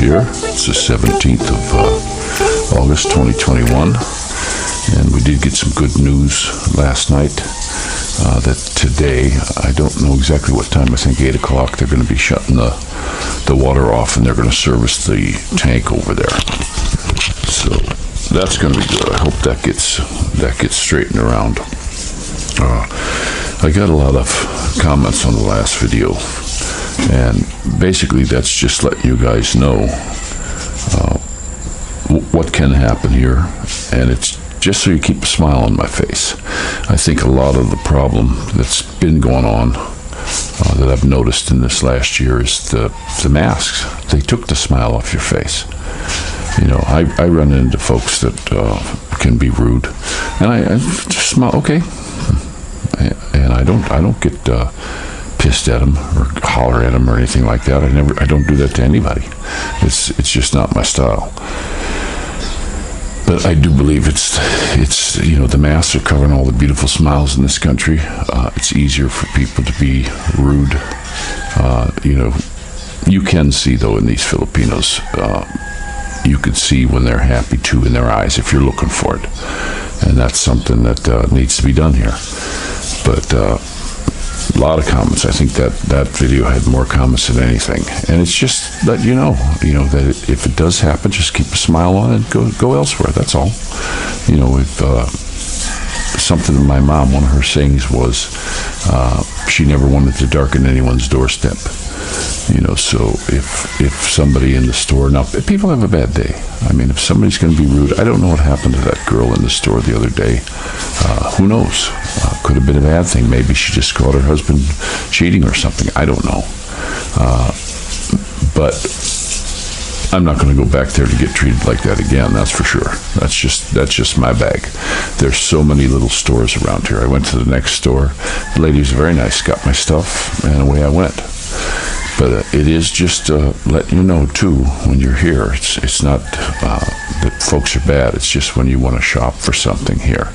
here. It's the 17th of August 2021, and we did get some good news last night that today, I don't know exactly what time, I think 8 o'clock, they're going to be shutting the water off and they're going to service the tank over there. So that's going to be good. I hope that gets straightened around. I got a lot of comments on the last video, and basically that's just letting you guys know what can happen here, and it's just so you keep a smile on my face. I think a lot of the problem that's been going on that I've noticed in this last year is the masks. They took the smile off your face. You know, I run into folks that can be rude, and I just smile, okay, and I don't get pissed at them or holler at them or anything like that. I don't do that to anybody. It's just not my style. But I do believe it's the masks are covering all the beautiful smiles in this country. It's easier for people to be rude. You can see though in these Filipinos, you can see when they're happy too in their eyes if you're looking for it, and that's something that needs to be done here. But a lot of comments. I think that video had more comments than anything, and it's just that you know that if it does happen, just keep a smile on it and go elsewhere. That's all. If something that my mom, one of her sayings was, she never wanted to darken anyone's doorstep. So if somebody in the store, now people have a bad day. I mean, if somebody's going to be rude, I don't know what happened to that girl in the store the other day. Who knows? Could have been a bad thing. Maybe she just caught her husband cheating or something. I don't know. But I'm not going to go back there to get treated like that again. That's for sure. That's just my bag. There's so many little stores around here. I went to the next store. The lady was very nice. Got my stuff, and away I went. But it is just letting you know too, when you're here, it's not that folks are bad. It's just when you want to shop for something here,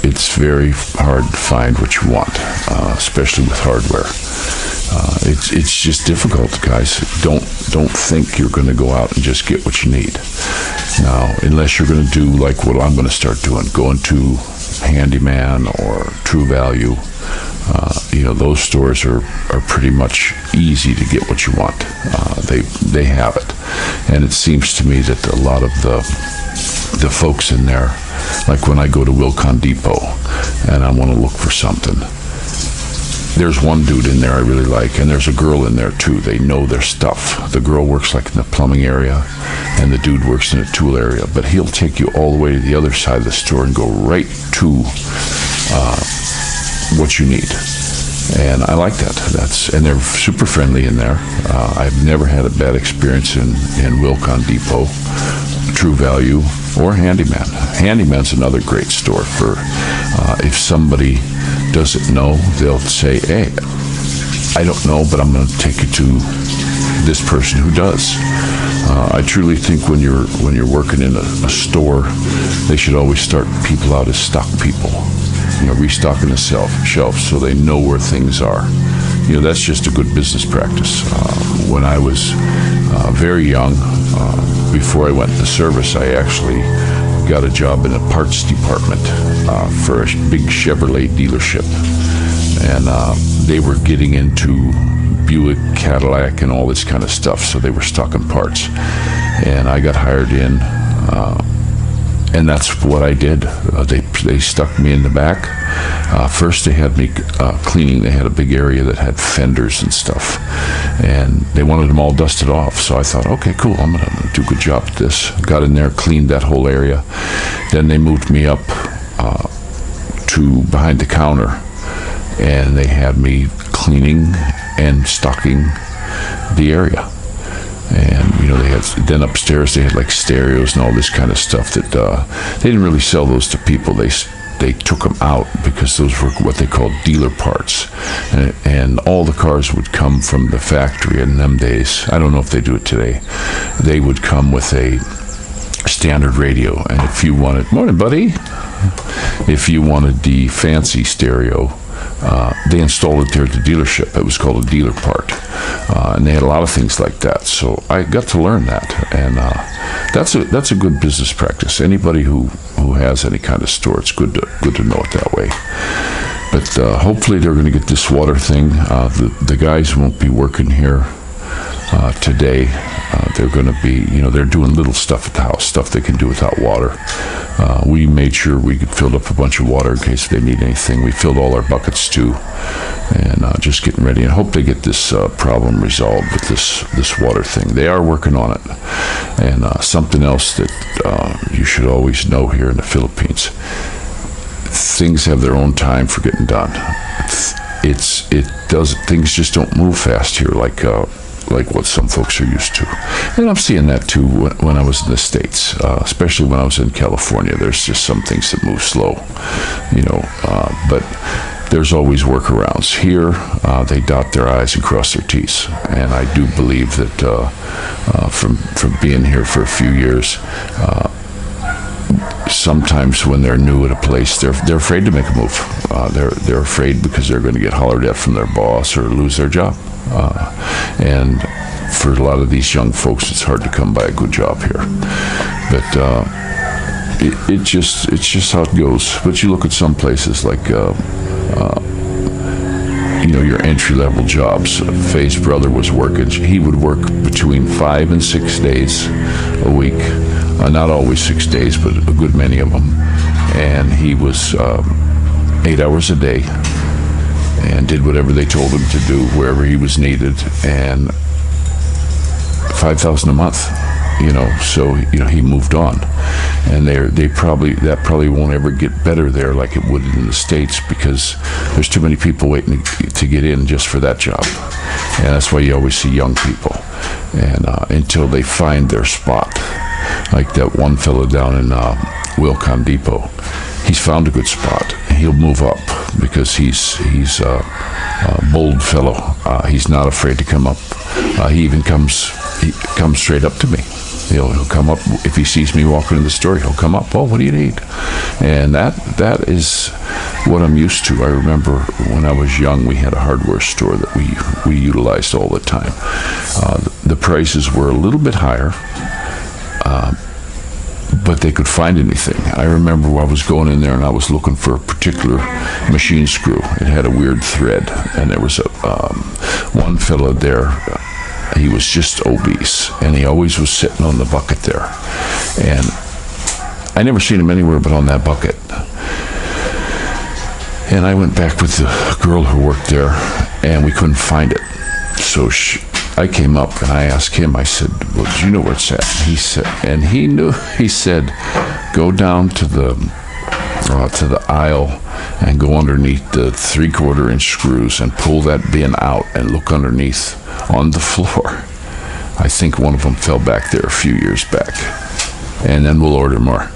it's very hard to find what you want, especially with hardware. It's just difficult, guys. Don't think you're going to go out and just get what you need. Now, unless you're going to do like what I'm going to start doing, going to Handyman or True Value. Those stores are pretty much easy to get what you want. They have it, and it seems to me that a lot of the folks in there, like when I go to Wilcon Depot and I want to look for something, there's one dude in there I really like, and there's a girl in there too. They know their stuff. The girl works like in the plumbing area, and the dude works in the tool area, but he'll take you all the way to the other side of the store and go right to what you need. And I like that. And they're super friendly in there. I've never had a bad experience in Wilcon Depot, True Value, or Handyman. Handyman's another great store for if somebody doesn't know, they'll say, hey, I don't know, but I'm going to take you to this person who does. I truly think when you're working in a store, they should always start people out as stock people. Restocking the shelf so they know where things are. That's just a good business practice. When I was very young, before I went into service, I actually got a job in a parts department for a big Chevrolet dealership. And they were getting into Buick, Cadillac, and all this kind of stuff, so they were stocking parts. And I got hired in, and that's what I did. They stuck me in the back. First they had me cleaning. They had a big area that had fenders and stuff, and they wanted them all dusted off. So I thought, okay, cool, I'm gonna do a good job at this. Got in there, cleaned that whole area. Then they moved me up to behind the counter, and they had me cleaning and stocking the area. And they had, then upstairs they had like stereos and all this kind of stuff that they didn't really sell those to people. They took them out because those were what they called dealer parts, and all the cars would come from the factory in them days. I don't know if they do it today. They would come with a standard radio, and if you wanted, morning buddy, if you wanted the fancy stereo, they installed it there at the dealership. It was called a dealer part, and they had a lot of things like that. So I got to learn that, and that's a good business practice. Anybody who has any kind of store, it's good to know it that way. But hopefully they're going to get this water thing. The guys won't be working here today. They're going to be, they're doing little stuff at the house, stuff they can do without water. We made sure we filled up a bunch of water in case they need anything. We filled all our buckets too, and just getting ready. And hope they get this problem resolved with this water thing. They are working on it. And something else that you should always know here in the Philippines: things have their own time for getting done. Things just don't move fast here like what some folks are used to. And I'm seeing that too when I was in the States, especially when I was in California. There's just some things that move slow, but there's always workarounds. Here, they dot their I's and cross their T's. And I do believe that from being here for a few years, sometimes when they're new at a place, they're afraid to make a move. They're afraid because they're going to get hollered at from their boss or lose their job. And for a lot of these young folks, it's hard to come by a good job here. But it's just how it goes. But you look at some places like your entry-level jobs. Faye's brother was working. He would work between 5 and 6 days a week. Not always 6 days, but a good many of them. And he was 8 hours a day and did whatever they told him to do wherever he was needed, and $5,000 a month. So he moved on, and that probably won't ever get better there like it would in the States, because there's too many people waiting to get in just for that job, and that's why you always see young people, and until they find their spot, like that one fellow down in Wilcon Depot. He's found a good spot. He'll move up because he's a bold fellow. He's not afraid to come up. He comes straight up to me. He'll come up if he sees me walking in the store. He'll come up. What do you need? And that is what I'm used to. I remember when I was young, we had a hardware store that we utilized all the time. The prices were a little bit higher. But they could find anything. I remember I was going in there and I was looking for a particular machine screw. It had a weird thread, and there was one fellow there. He was just obese, and he always was sitting on the bucket there. And I never seen him anywhere but on that bucket. And I went back with the girl who worked there, and we couldn't find it. So I came up and I asked him, I said, well, do you know where it's at? He said, and he knew. He said, go down to the aisle and go underneath the 3/4-inch screws and pull that bin out and look underneath on the floor. I think one of them fell back there a few years back. And then we'll order more.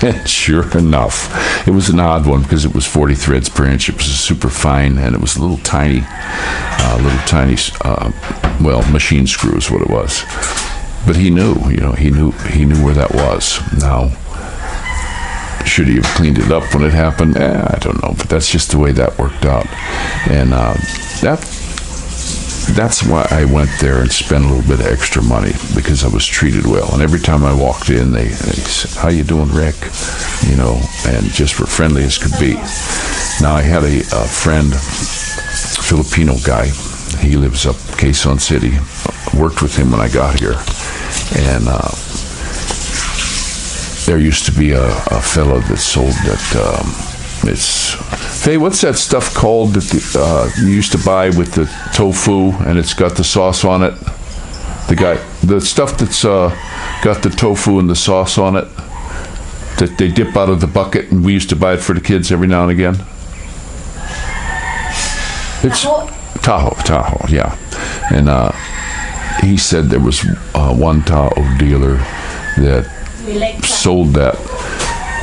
And sure enough, it was an odd one because it was 40 threads per inch. It was super fine, and it was little tiny, machine screws, what it was. But he knew, he knew where that was. Now, should he have cleaned it up when it happened? I don't know, but that's just the way that worked out. And that's why I went there and spent a little bit of extra money, because I was treated well. And every time I walked in, they said, how you doing, Rick? And just were friendly as could be. Now, I had a friend, Filipino guy. He lives up Quezon City. Worked with him when I got here. And there used to be a fellow that sold that... Faye, what's that stuff called that you used to buy with the tofu and it's got the sauce on it? The stuff that's got the tofu and the sauce on it that they dip out of the bucket, and we used to buy it for the kids every now and again. It's Tahoe, yeah. And he said there was one Tahoe dealer that sold that.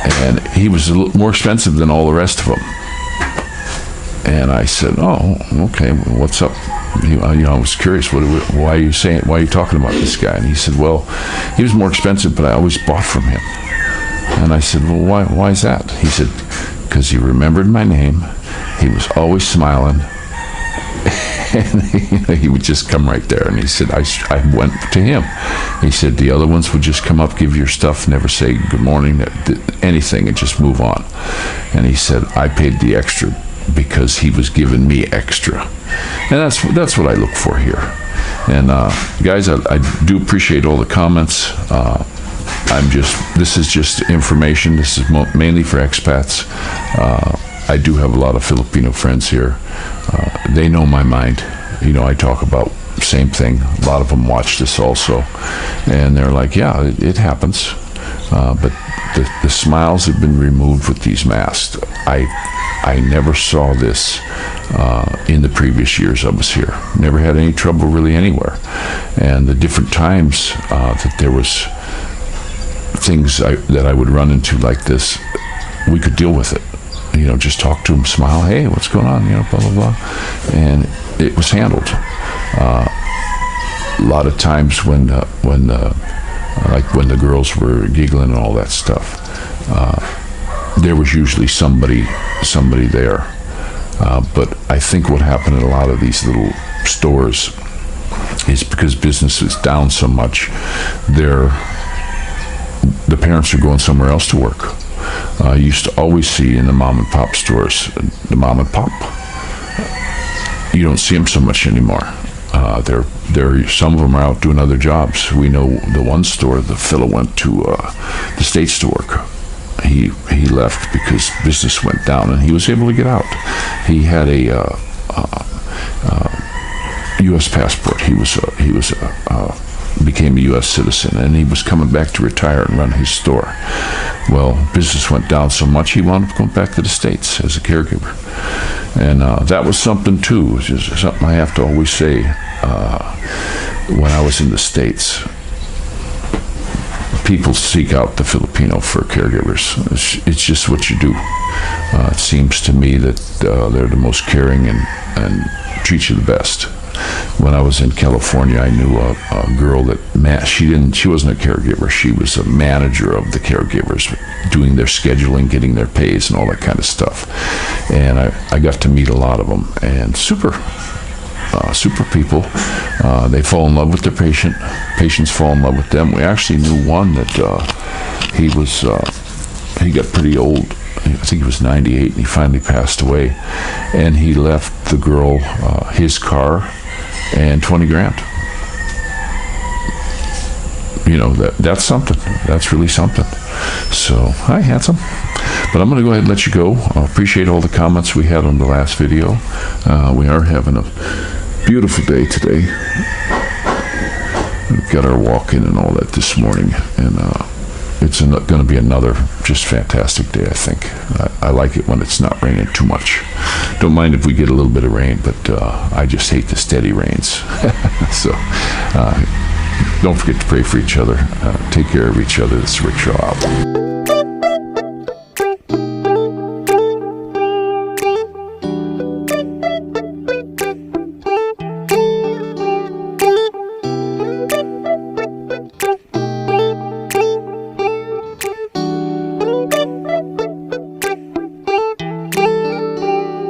And he was a little more expensive than all the rest of them. And I said, "Oh, okay. Well, what's up?" I was curious. Why are you talking about this guy? And he said, "Well, he was more expensive, but I always bought from him." And I said, "Well, why is that?" He said, "Because he remembered my name. He was always smiling. And he would just come right there. And he said, I went to him. He said, the other ones would just come up, give your stuff, never say good morning, anything, and just move on. And he said, I paid the extra because he was giving me extra. And that's what I look for here. And guys, I do appreciate all the comments. This is just information. This is mainly for expats. I do have a lot of Filipino friends here. They know my mind. I talk about the same thing. A lot of them watch this also. And they're like, yeah, it happens. But the smiles have been removed with these masks. I never saw this in the previous years I was here. Never had any trouble really anywhere. And the different times that there was things that I would run into like this, we could deal with it. Just talk to him, smile, hey, what's going on, blah, blah, blah. And it was handled. A lot of times when the girls were giggling and all that stuff, there was usually somebody there. But I think what happened in a lot of these little stores is because business is down so much, the parents are going somewhere else to work. I used to always see in the mom and pop stores, you don't see them so much anymore. Some of them are out doing other jobs. We know the one store, the fellow went to the States to work. He left because business went down, and he was able to get out. He had a U.S. passport. He became a U.S. citizen, and he was coming back to retire and run his store. Well, business went down so much, he wound up going back to the States as a caregiver. And that was something, too. It's just something I have to always say when I was in the States. People seek out the Filipino for caregivers. It's just what you do. It seems to me that they're the most caring and treat you the best. When I was in California, I knew a girl that she wasn't a caregiver. She was a manager of the caregivers, doing their scheduling, getting their pays, and all that kind of stuff. And I got to meet a lot of them, and super people. They fall in love with their patient. Patients fall in love with them. We actually knew one that he got pretty old. I think he was 98, and he finally passed away. And he left the girl his car and 20 grand. That's something. That's really something. So, hi, handsome. But I'm going to go ahead and let you go. I appreciate all the comments we had on the last video. We are having a beautiful day today. We've got our walk-in and all that this morning. And it's going to be another just fantastic day, I think. I like it when it's not raining too much. Don't mind if we get a little bit of rain, but I just hate the steady rains. So don't forget to pray for each other. Take care of each other. This is Rick Shaw out.